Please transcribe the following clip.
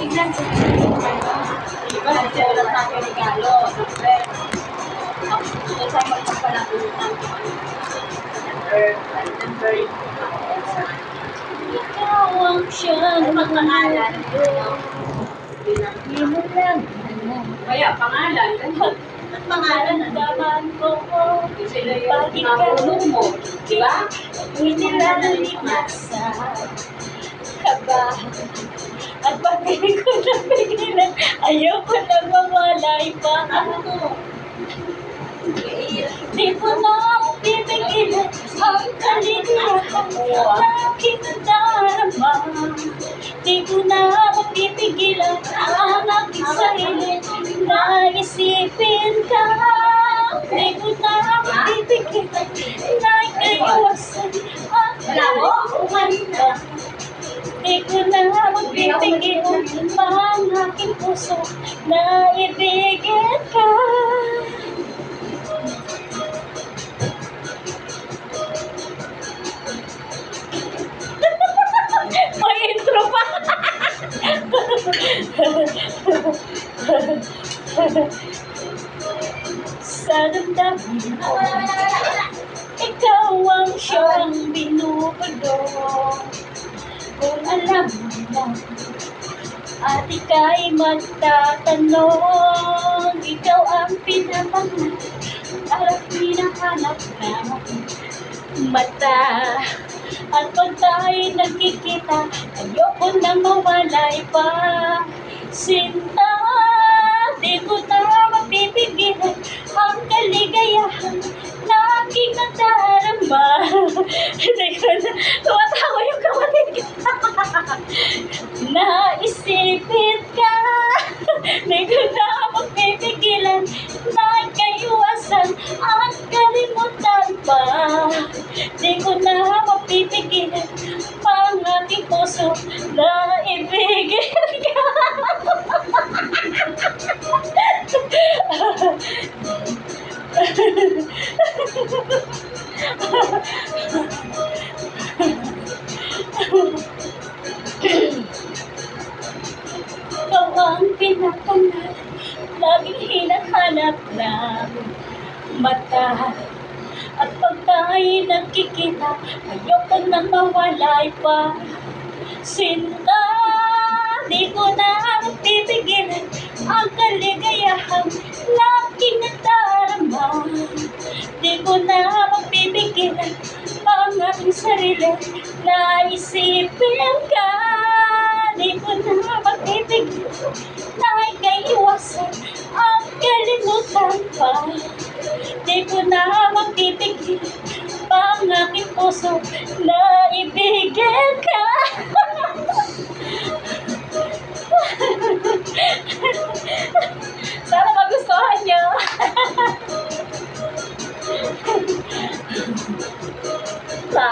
Tignan ko. Diba, nagsiulat natin yung regalo. Siyempre, gusto tayo magpapalakutan. Number. Ikaw ang siyang Pangalan. Hindi mo lang Kaya, pangalan. At pangalan, naman ko sila yung nakulong mo. Diba? Hindi lang sa kaba. At pagpili ko na pigilan, ayaw ko na mawalay pa. Ano to? Di ko na pipigilan ang kaligayahan na aking nadarama. Di ko na mapipigilan ang aking sarili na isipin ka. Di ko na mapipigilan na ikaiwasan ang kaligayahan ka. Di ko na mapipigilan ang aking puso na ibigin ka. May intro pa. Sa damdamin ko, ikaw ang siyang binubulong. Kung alam mo lang, at ika'y magtatanong, ikaw ang pinapangat at hinahanap ng mata. At pag tayo'y nagkikita, ayoko nang mawalay pa. Sinta, di ko na mapipigilan ang kaligayahan na aking nadarama. Hindi ko na, tumatawa yung kapatid ko. Naisipin ka, di ko na mapipigilan na ikaiwasan at kalimutan pa. Di ko na mapipigilan ang aking puso na ibigin ka. Ikaw ang pinapangarap, laging hinahanap ng mata. At pag tayo'y nagkikita, ayoko nang mawalay pa. Sinta, di ko na mapipigilan ang kaligayahan na aking nadarama. Di ko na mapipigilan ang aking sarili na isipin ka. Di ko na mapipigilan na ikaiwasan ang kalimutan pa. Di ko na mapipigilan ang aking puso na ibigin ka. Sana magustuhan niyo. Sa